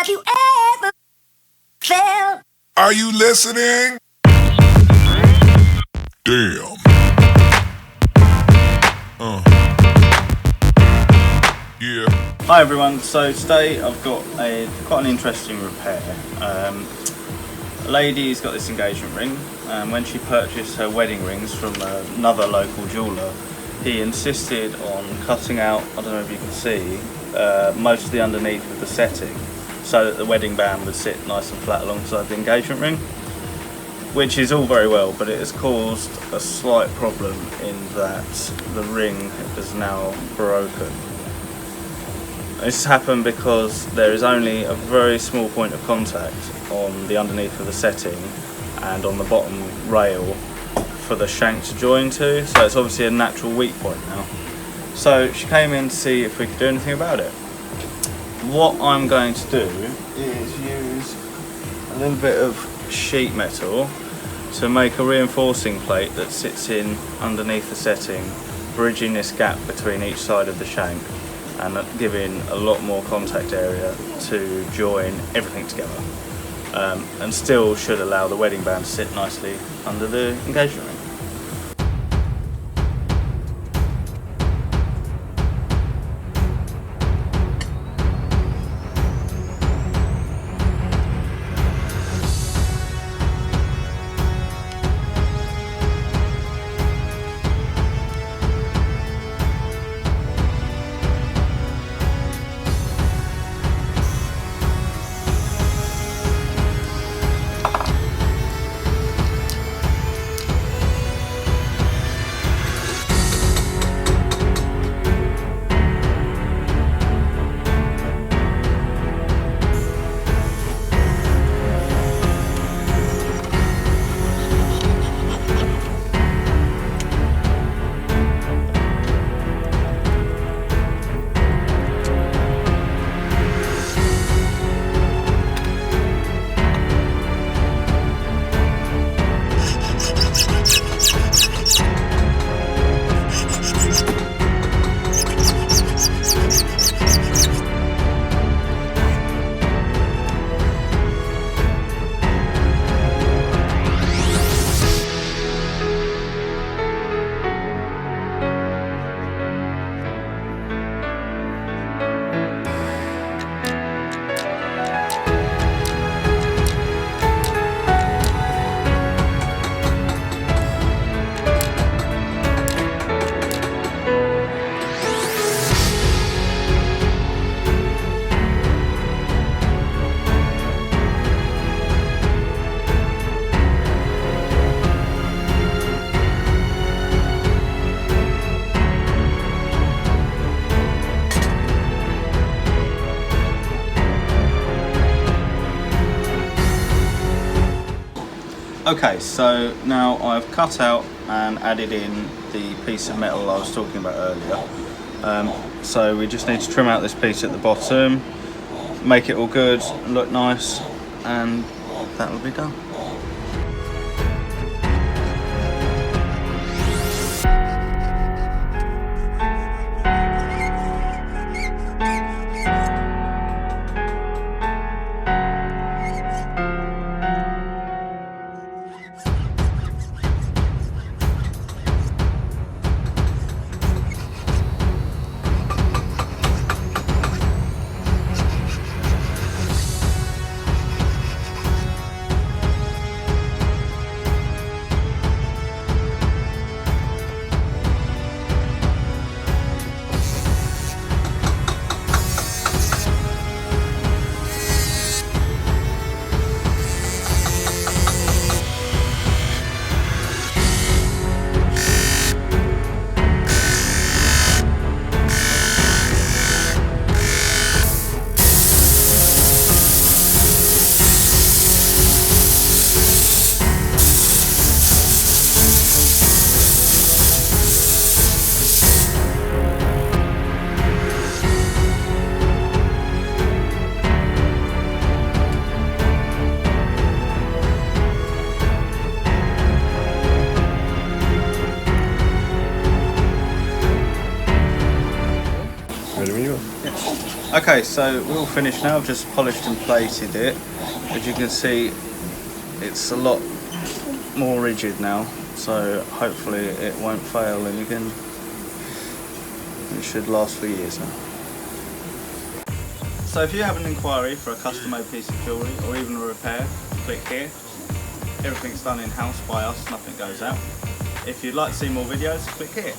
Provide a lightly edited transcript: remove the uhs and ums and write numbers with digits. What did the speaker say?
Have you ever felt? Are you listening? Damn. Yeah. Hi everyone, so today I've got quite an interesting repair. A lady's got this engagement ring, and when she purchased her wedding rings from another local jeweller, he insisted on cutting out, I don't know if you can see, most of the underneath of the setting so that the wedding band would sit nice and flat alongside the engagement ring, which is all very well, but it has caused a slight problem in that the ring is now broken. This has happened because there is only a very small point of contact on the underneath of the setting and on the bottom rail for the shank to join to, so it's obviously a natural weak point now. So she came in to see if we could do anything about it. What I'm going to do is use a little bit of sheet metal to make a reinforcing plate that sits in underneath the setting, bridging this gap between each side of the shank and giving a lot more contact area to join everything together, and still should allow the wedding band to sit nicely under the engagement ring. Okay, so now I've cut out and added in the piece of metal I was talking about earlier. So we just need to trim out this piece at the bottom, make it all good, look nice, and that will be done. Okay, so we're all finished now. I've just polished and plated it. As you can see, it's a lot more rigid now, so hopefully it won't fail, and it should last for years now. So if you have an inquiry for a custom-made piece of jewellery or even a repair, click here. Everything's done in-house by us, nothing goes out. If you'd like to see more videos, click here.